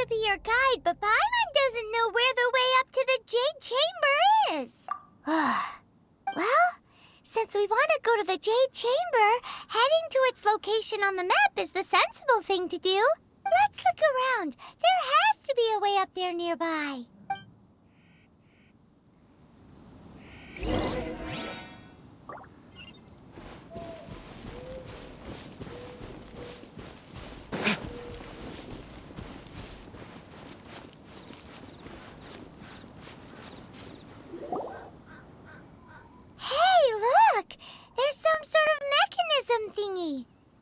be your guide, but Paimon doesn't know where the way up to the Jade Chamber is. Well, since we want to go to the Jade Chamber, heading to its location on the map is the sensible thing to do. Let's look around. There has to be a way up there nearby.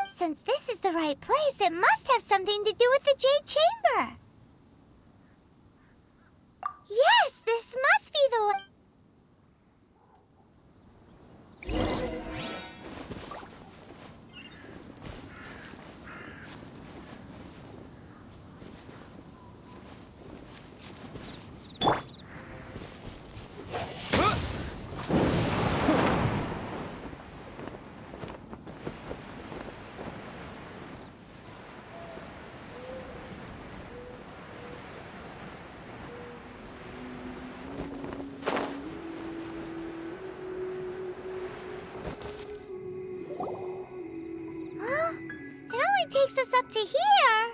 Since this is the right place, it must have something to do with the Jade Chamber. Yes, this must be the one. Takes us up to here.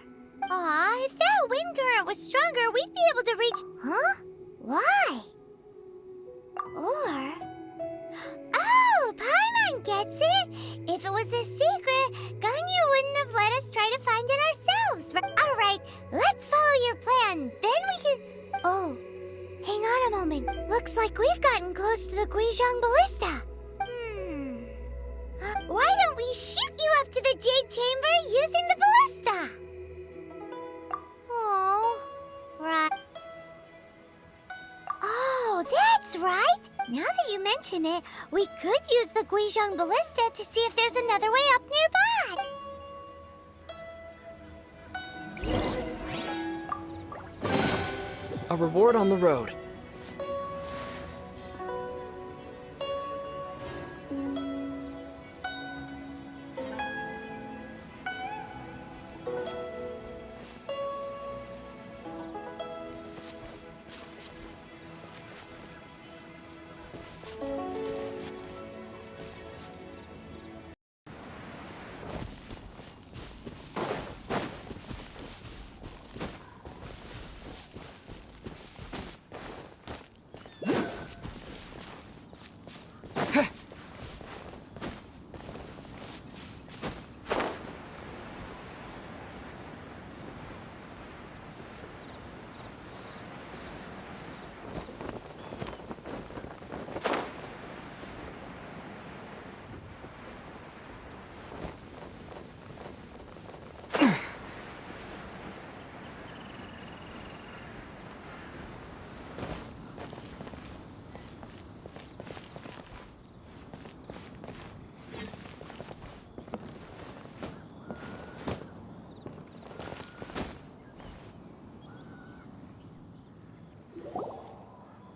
Aw, if that wind current was stronger, we'd be able to reach... Huh? Why? Or... Oh, Paimon gets it! If it was a secret, Ganyu wouldn't have let us try to find it ourselves. Alright, let's follow your plan. Then we can... Oh, hang on a moment. Looks like we've gotten close to the Guizhong Ballista. Why don't we shoot you up to the Jade Chamber using the ballista? Oh, right. Oh, that's right. Now that you mention it, we could use the Guizhong Ballista to see if there's another way up nearby. A reward on the road.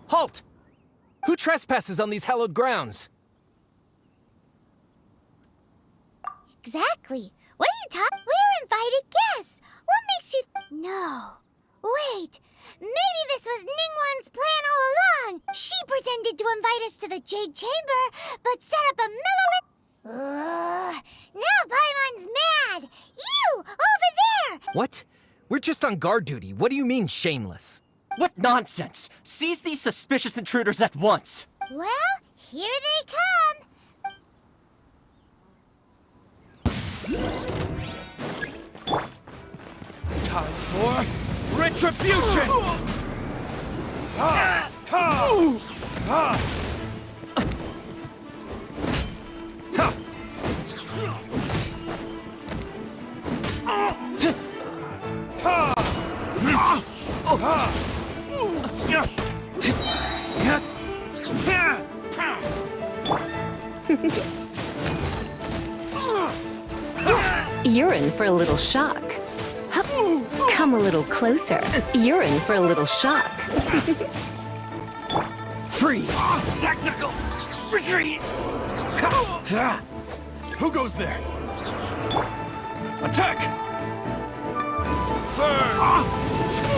Halt! Who trespasses on these hallowed grounds? Exactly. What are you talking? We're invited guests. What makes you... No. Wait. Maybe this was Ningguang's plan all along. She pretended to invite us to the Jade Chamber, but set up a now Paimon's mad. You, over there! What? We're just on guard duty. What do you mean, shameless? What nonsense! Seize these suspicious intruders at once! Well, here they come! Time for retribution! Ha! Ha! Ha! You're in for a little shock. Come a little closer. You're in for a little shock. Freeze! Tactical retreat! Who goes there? Attack! Burn!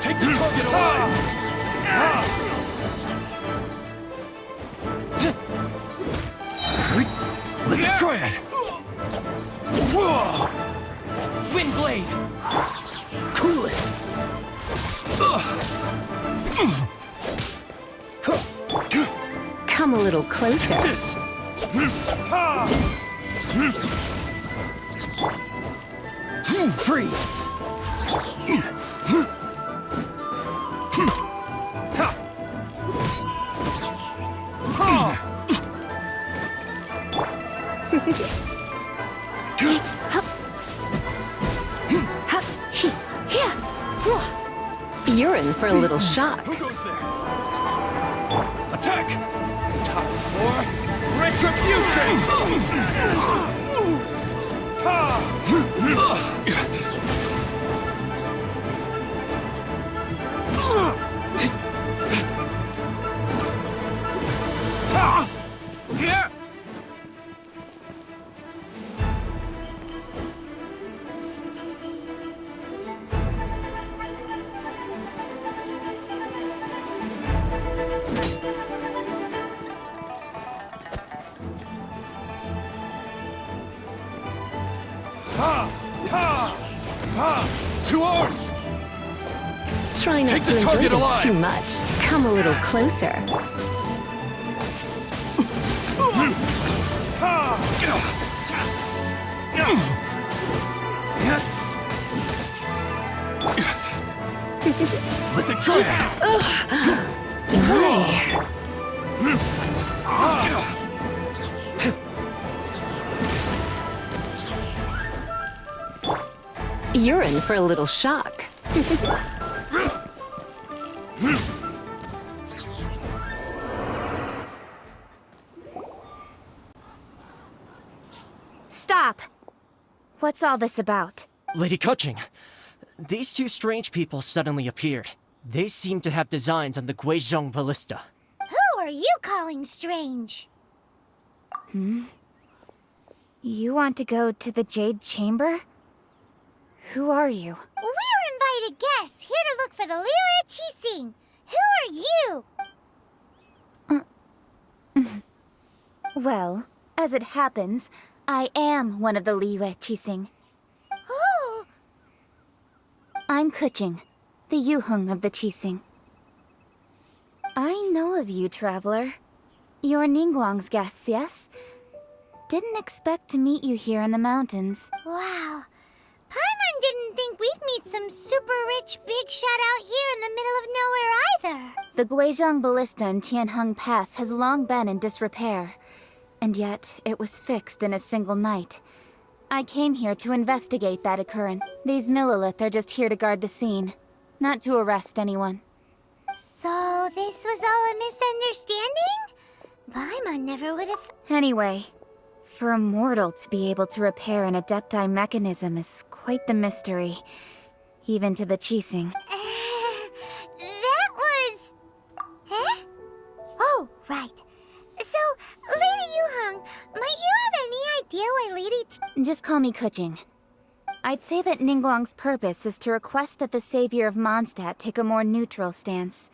Take the target alive! With the triad! Wind blade! Cool it! Come a little closer. This! Freeze! You're in for a little shock. Who goes there? Attack! Time for retribution! To arms! Try not Take to the enjoy target this alive. too much. Come a little closer. With the triad! You're in for a little shock. Stop! What's all this about? Lady Kuching, these two strange people suddenly appeared. They seem to have designs on the Guizhong ballista. Who are you calling strange? You want to go to the Jade Chamber? Who are you? We're invited guests here to look for the Liyue Qixing. Who are you? Well, as it happens, I am one of the Liyue Qixing. Oh, I'm Kuching, the Yuheng of the Qixing. I know of you, traveler. You're Ningguang's guests, yes? Didn't expect to meet you here in the mountains. wow. Paimon didn't think we'd meet some super rich big shot out here in the middle of nowhere either. The Guizhong Ballista in Tianheng Pass has long been in disrepair, and yet it was fixed in a single night. I came here to investigate that occurrence. These Millilith are just here to guard the scene, not to arrest anyone. So this was all a misunderstanding? Paimon never would have... Anyway, for a mortal to be able to repair an Adepti mechanism is quite the mystery, even to the Qixing. that was... Huh? Oh, right. So, Lady Yuheng, might you have any idea why Lady... Just call me Kuching. I'd say that Ningguang's purpose is to request that the savior of Mondstadt take a more neutral stance.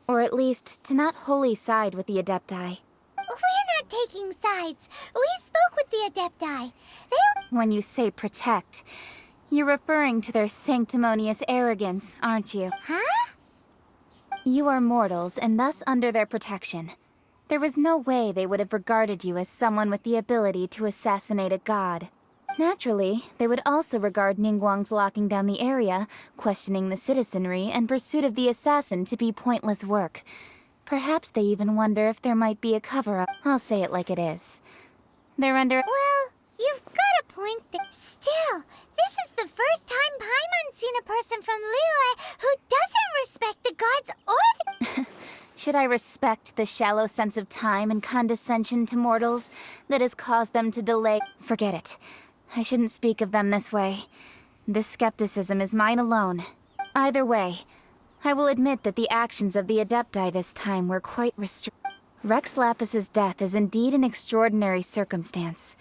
Or at least, to not wholly side with the Adepti. We're not taking sides. We spoke with the Adepti. They... When you say protect, you're referring to their sanctimonious arrogance, aren't you? Huh? You are mortals, and thus under their protection. There was no way they would have regarded you as someone with the ability to assassinate a god. Naturally, they would also regard Ningguang's locking down the area, questioning the citizenry, and pursuit of the assassin to be pointless work. Perhaps they even wonder if there might be a cover-up. I'll say it like it is. They're under... Well, you've got a point Still, this is the first time Paimon's seen a person from Liyue who doesn't respect the gods or the... Should I respect the shallow sense of time and condescension to mortals that has caused them to delay? Forget it. I shouldn't speak of them this way. This skepticism is mine alone. Either way, I will admit that the actions of the Adepti this time were quite Rex Lapis's death is indeed an extraordinary circumstance.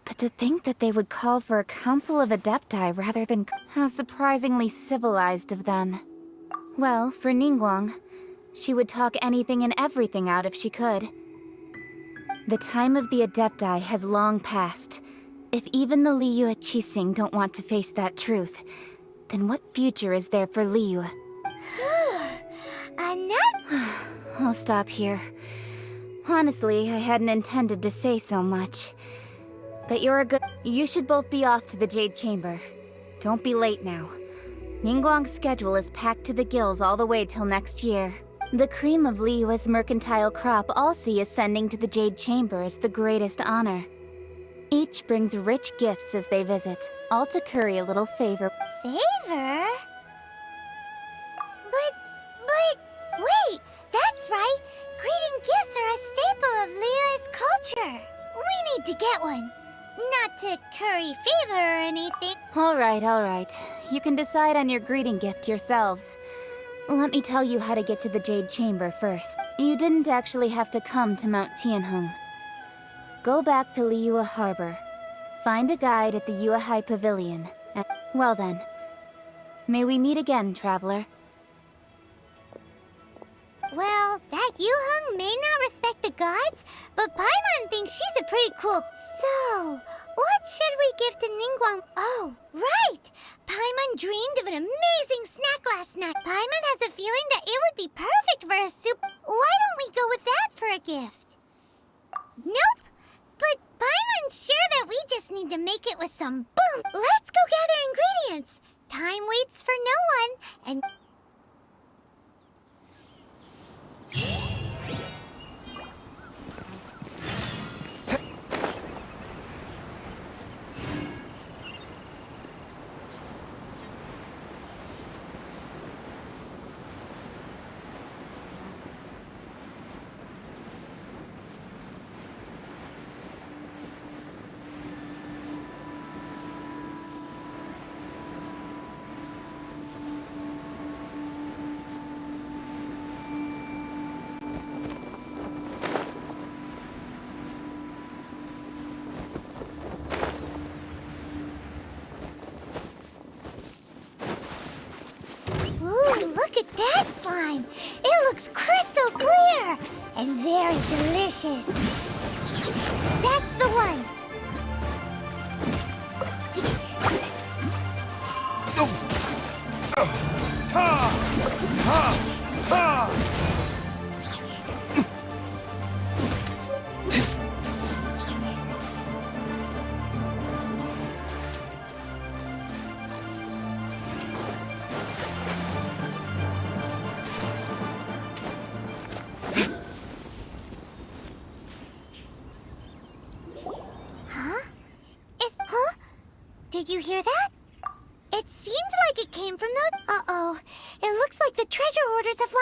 But to think that they would call for a council of Adepti rather than... How surprisingly civilized of them. Well, for Ningguang, she would talk anything and everything out if she could. The time of the Adepti has long passed. If even the Liyue Qixing don't want to face that truth, then what future is there for Liyue? I'll stop here. Honestly, I hadn't intended to say so much. But you're a good... You should both be off to the Jade Chamber. Don't be late now. Ningguang's schedule is packed to the gills all the way till next year. The cream of Liyue's mercantile crop all see ascending to the Jade Chamber as the greatest honor. Each brings rich gifts as they visit, all to curry a little favor. Favor? But, wait, that's right. Greeting gifts are a staple of Liyue's culture. We need to get one. Not to curry favor or anything. All right. You can decide on your greeting gift yourselves. Let me tell you how to get to the Jade Chamber first. You didn't actually have to come to Mount Tianheng. Go back to Liyue Harbor. Find a guide at the Yuehai Pavilion. Well then, may we meet again, traveler. Well, that Yuheng may not respect the gods, but Paimon thinks she's a pretty cool... So, what should we give to Ningguang? Oh, right! Paimon dreamed of an amazing snack last night. Paimon has a feeling that it would be perfect for a soup. Why don't we go with that for a gift? Nope! But Paimon's sure that we just need to make it with some boom! Let's go gather ingredients! Time waits for no one, and... Look at that slime! It looks crystal clear! And very delicious! That's the one! Did you hear that? It seemed like it came from those... Uh-oh. It looks like the treasure hoarders have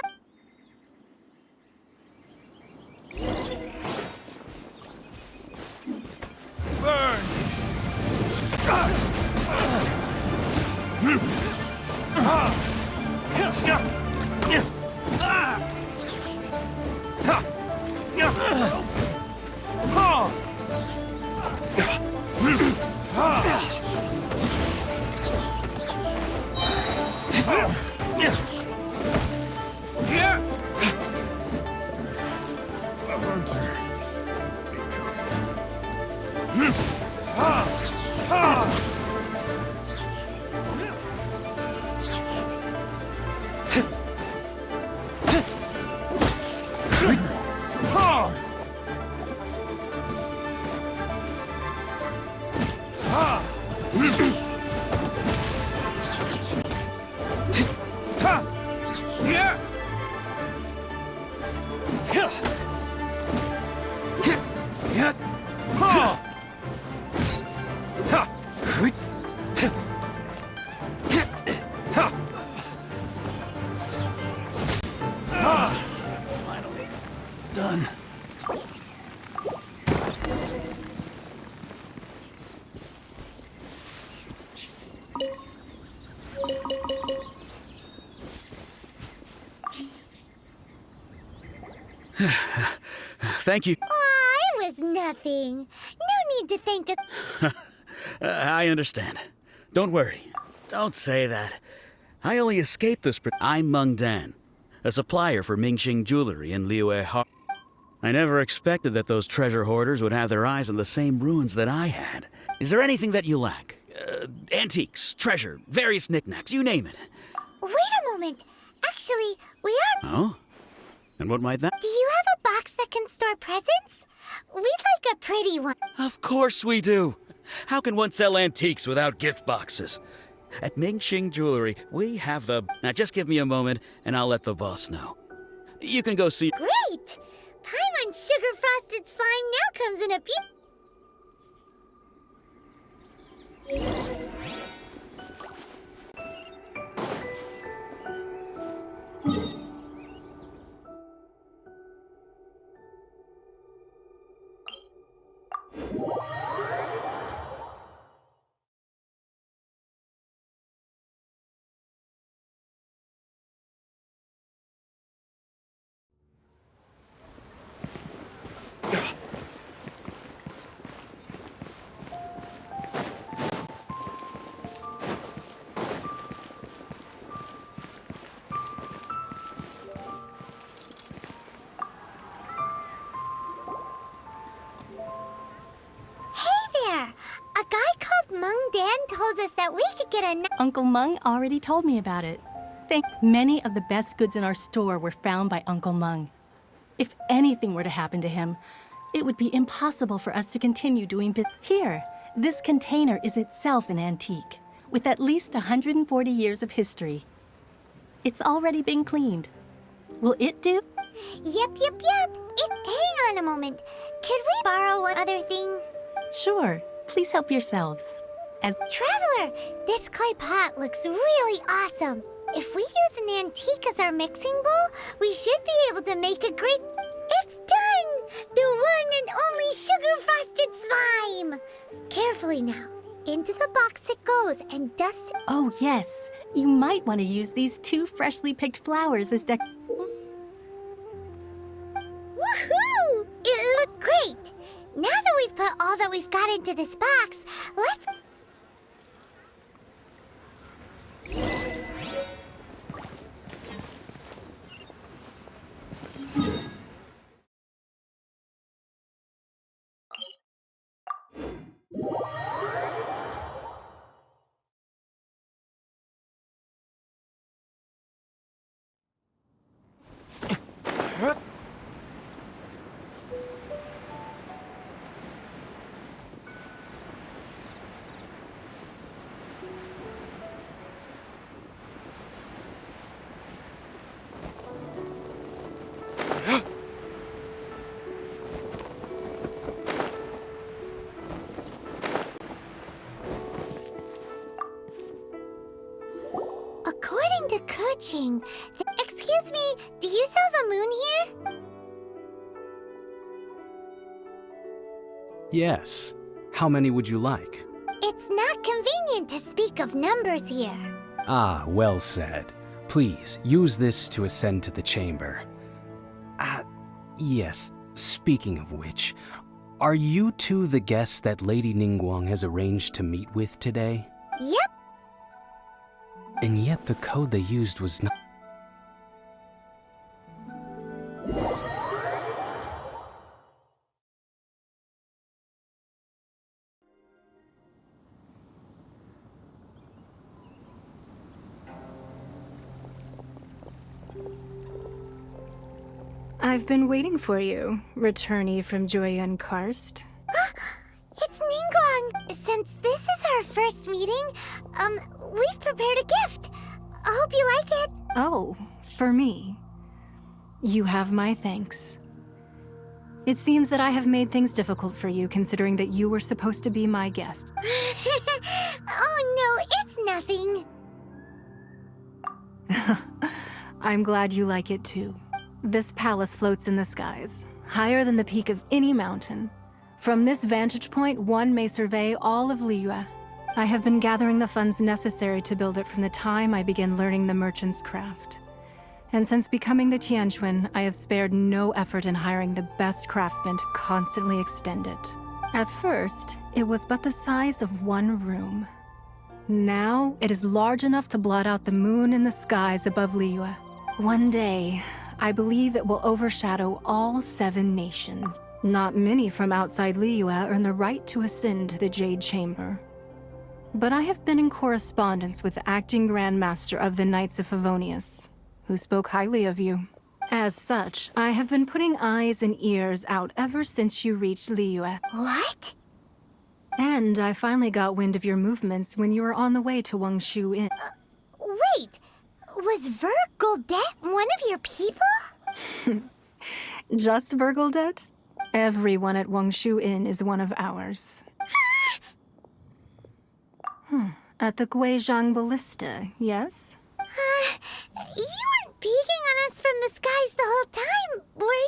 Finally done. Thank you. Aw, it was nothing. No need to thank us. I understand. Don't worry. Don't say that. I only escaped this. I'm Meng Dan, a supplier for Mingxing Jewelry in Liyue Harbor. I never expected that those treasure hoarders would have their eyes on the same ruins that I had. Is there anything that you lack? Antiques, treasure, various knickknacks, you name it. Wait a moment. Actually, we are... Oh? And what might that... Do you have a box that can store presents? We'd like a pretty one. Of course we do. How can one sell antiques without gift boxes? At Mingxing Jewelry, we have the... Now just give me a moment, and I'll let the boss know. You can go see... Great! Paimon sugar-frosted slime now comes in a few... A guy called Meng Dan told us that we could get a... Uncle Meng already told me about it. Many of the best goods in our store were found by Uncle Meng. If anything were to happen to him, it would be impossible for us to continue doing business. Here, this container is itself an antique, with at least 140 years of history. It's already been cleaned. Will it do? Yep. Hang on a moment. Could we borrow one other thing? Sure. Please help yourselves. Traveler, this clay pot looks really awesome. If we use an antique as our mixing bowl, we should be able to make a great... It's done! The one and only sugar-frosted slime! Carefully now. Into the box it goes and dust... Oh, yes. You might want to use these 2 freshly picked flowers as Woohoo! It looked great! Now that we've put all that we've got into this box, let's... According to Kuching, excuse me, do you sell the moon here? Yes. How many would you like? It's not convenient to speak of numbers here. Ah, well said. Please, use this to ascend to the chamber. Yes, speaking of which, are you two the guests that Lady Ningguang has arranged to meet with today? Yep. And yet the code they used was not... I've been waiting for you, returnee from Joyun Karst. It's Ningguang. Since this is our first meeting, we've prepared a gift. I hope you like it. Oh, for me. You have my thanks. It seems that I have made things difficult for you, considering that you were supposed to be my guest. Oh no, it's nothing. I'm glad you like it too. This palace floats in the skies, higher than the peak of any mountain. From this vantage point, one may survey all of Liyue. I have been gathering the funds necessary to build it from the time I began learning the merchant's craft. And since becoming the Tianquan, I have spared no effort in hiring the best craftsmen to constantly extend it. At first, it was but the size of one room. Now, it is large enough to blot out the moon in the skies above Liyue. One day, I believe it will overshadow all 7 nations. Not many from outside Liyue earn the right to ascend to the Jade Chamber. But I have been in correspondence with the acting Grand Master of the Knights of Favonius, who spoke highly of you. As such, I have been putting eyes and ears out ever since you reached Liyue. What? And I finally got wind of your movements when you were on the way to Wangshu Inn. Wait, was Vergoldet one of your people? Just Vergoldet? Everyone at Wangshu Inn is one of ours. At the Guizhang Ballista, yes? You weren't peeking on us from the skies the whole time, were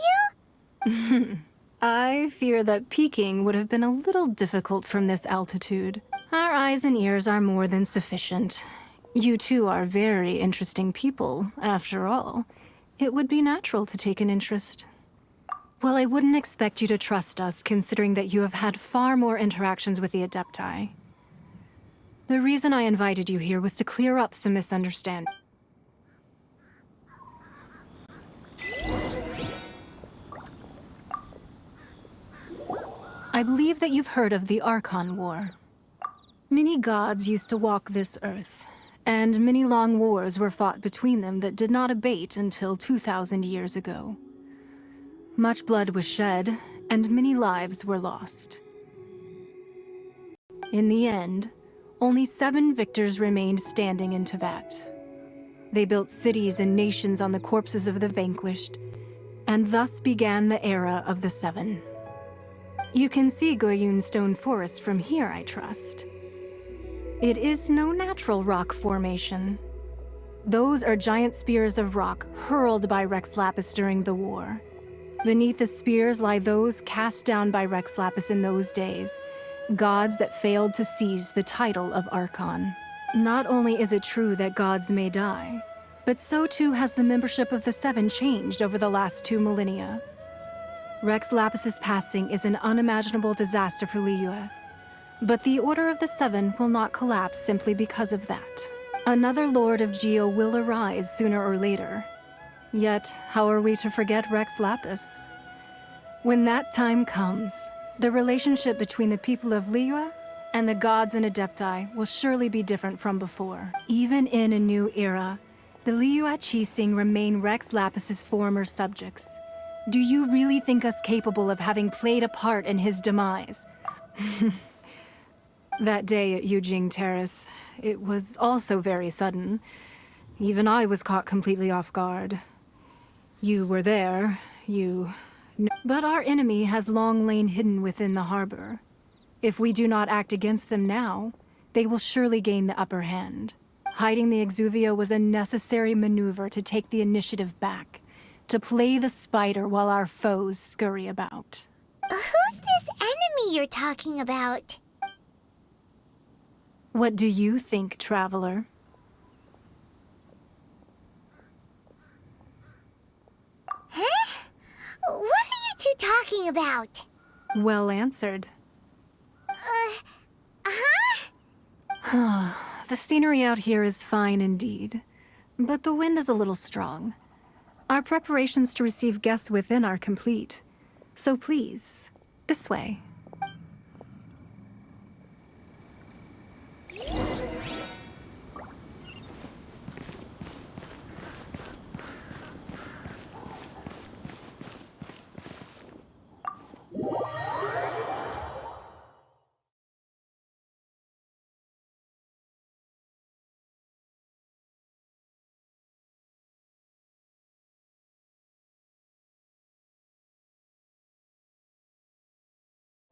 you? I fear that peeking would have been a little difficult from this altitude. Our eyes and ears are more than sufficient. You two are very interesting people, after all. It would be natural to take an interest. Well, I wouldn't expect you to trust us, considering that you have had far more interactions with the Adepti. The reason I invited you here was to clear up some misunderstanding. I believe that you've heard of the Archon War. Many gods used to walk this earth, and many long wars were fought between them that did not abate until 2,000 years ago. Much blood was shed, and many lives were lost. In the end, only 7 victors remained standing in Tevat. They built cities and nations on the corpses of the vanquished, and thus began the era of the 7. You can see Goyun Stone Forest from here, I trust. It is no natural rock formation. Those are giant spears of rock hurled by Rex Lapis during the war. Beneath the spears lie those cast down by Rex Lapis in those days, gods that failed to seize the title of Archon. Not only is it true that gods may die, but so too has the membership of the 7 changed over the last 2 millennia. Rex Lapis's passing is an unimaginable disaster for Liyue, but the Order of the 7 will not collapse simply because of that. Another Lord of Geo will arise sooner or later. Yet, how are we to forget Rex Lapis? When that time comes, the relationship between the people of Liyue and the gods and Adepti will surely be different from before. Even in a new era, the Liyue Qixing remain Rex Lapis's former subjects. Do you really think us capable of having played a part in his demise? That day at Yujing Terrace, it was also very sudden. Even I was caught completely off guard. You were there, But our enemy has long lain hidden within the harbor. If we do not act against them now, they will surely gain the upper hand. Hiding the Exuvio was a necessary maneuver to take the initiative back, to play the spider while our foes scurry about. Who's this enemy you're talking about? What do you think, traveler? Huh? What are you two talking about? Well answered. The scenery out here is fine indeed, but the wind is a little strong. Our preparations to receive guests within are complete, so please, this way.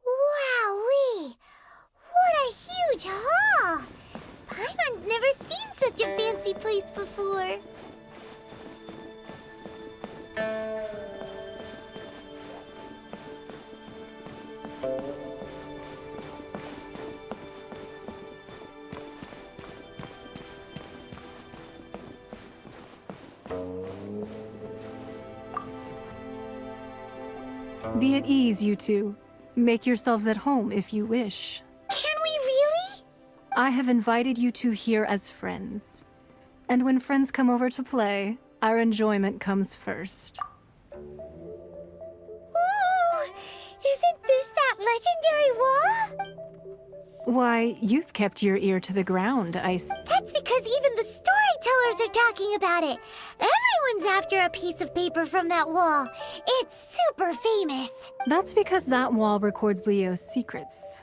Wowee! What a huge hall! Paimon's never seen such a fancy place before. Be at ease, you two. Make yourselves at home if you wish. Can we really? I have invited you two here as friends. And when friends come over to play, our enjoyment comes first. Ooh, isn't this that legendary wall? Why, you've kept your ear to the ground, That's because even the storytellers are talking about it. Everyone's after a piece of paper from that wall. It's super famous. That's because that wall records Leo's secrets.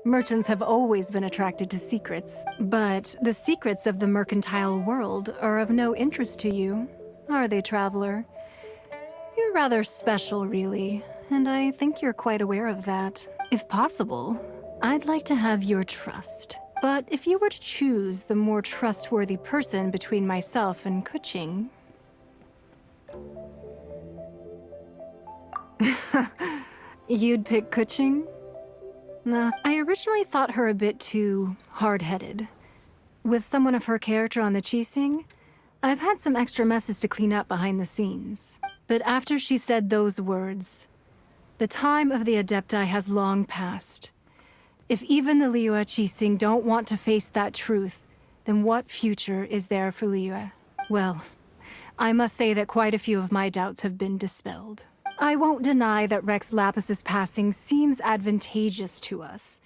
Merchants have always been attracted to secrets, but the secrets of the mercantile world are of no interest to you, are they, traveler? You're rather special, really, and I think you're quite aware of that. If possible, I'd like to have your trust. But if you were to choose the more trustworthy person between myself and Kuching... You'd pick Kuching? Nah, I originally thought her a bit too hard-headed. With someone of her character on the Qixing, I've had some extra messes to clean up behind the scenes. But after she said those words, the time of the Adepti has long passed. If even the Liyue Qixing don't want to face that truth, then what future is there for Liyue? Well, I must say that quite a few of my doubts have been dispelled. I won't deny that Rex Lapis's passing seems advantageous to us.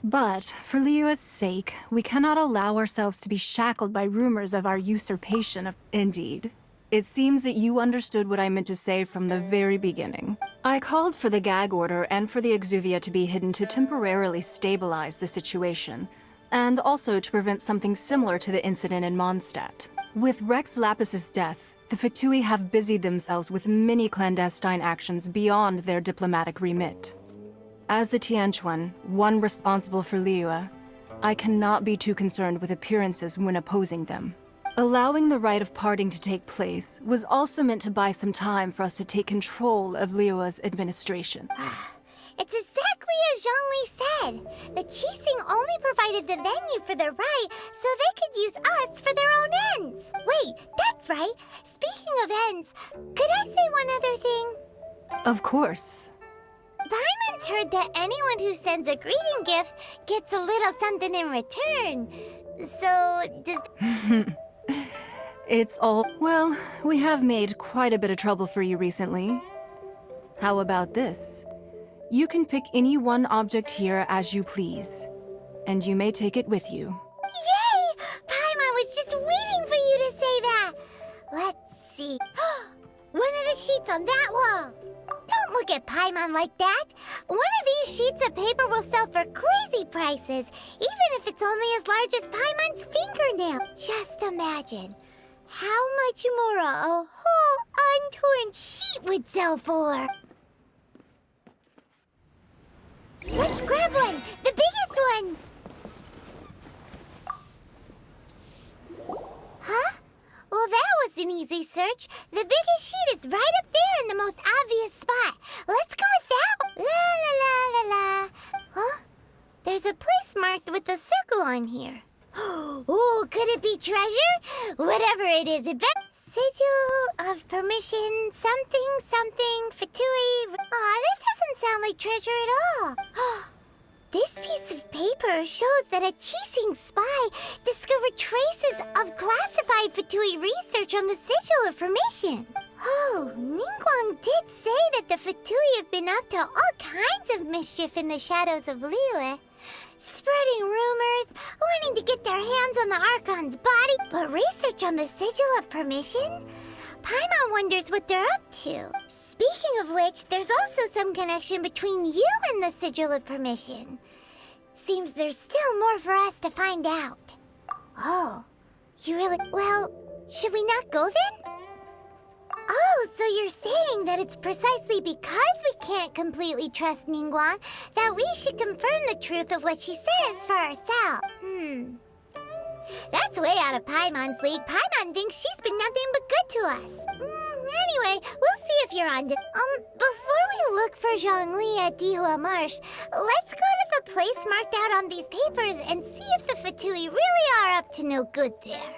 But for Liyue's sake, we cannot allow ourselves to be shackled by rumors of our usurpation of... Indeed. It seems that you understood what I meant to say from the very beginning. I called for the gag order and for the exuvia to be hidden to temporarily stabilize the situation, and also to prevent something similar to the incident in Mondstadt. With Rex Lapis's death, the Fatui have busied themselves with many clandestine actions beyond their diplomatic remit. As the Tianquan, one responsible for Liyue, I cannot be too concerned with appearances when opposing them. Allowing the rite of parting to take place was also meant to buy some time for us to take control of Liyue's administration. It's exactly as Zhongli said. The Qixing only provided the venue for their rite so they could use us for their own ends. Wait, that's right. Speaking of ends, could I say one other thing? Of course. Paimon's heard that anyone who sends a greeting gift gets a little something in return. So, does... It's all... Well, we have made quite a bit of trouble for you recently. How about this? You can pick any one object here as you please, and you may take it with you. Yay! Paimon was just waiting for you to say that! Let's see. One of the sheets on that wall! Don't look at Paimon like that! One of these sheets of paper will sell for crazy prices, even if it's only as large as Paimon's fingernail. Just imagine how much more a whole untorn sheet would sell for. Let's grab one! The biggest one! Huh? Well, that was an easy search. The biggest sheet is right up there in the most obvious spot. Let's go with that one. La la la la la. Huh? There's a place marked with a circle on here. Oh, could it be treasure? Whatever it is, it Sigil of permission, something, Fatui. Aw, that doesn't sound like treasure at all. This piece of paper shows that a Qixing spy discovered traces of classified Fatui research on the Sigil of Permission. Oh, Ningguang did say that the Fatui have been up to all kinds of mischief in the shadows of Liyue. Spreading rumors, wanting to get their hands on the Archon's body, but research on the Sigil of Permission? Paimon wonders what they're up to. Speaking of which, there's also some connection between you and the Sigil of Permission. Seems there's still more for us to find out. Oh, you really... Well, should we not go then? Oh, so you're saying that it's precisely because we can't completely trust Ningguang that we should confirm the truth of what she says for ourselves. That's way out of Paimon's league. Paimon thinks she's been nothing but good to us. Anyway, we'll see if you're on to... Before we look for Zhongli at Dihua Marsh, let's go to the place marked out on these papers and see if the Fatui really are up to no good there.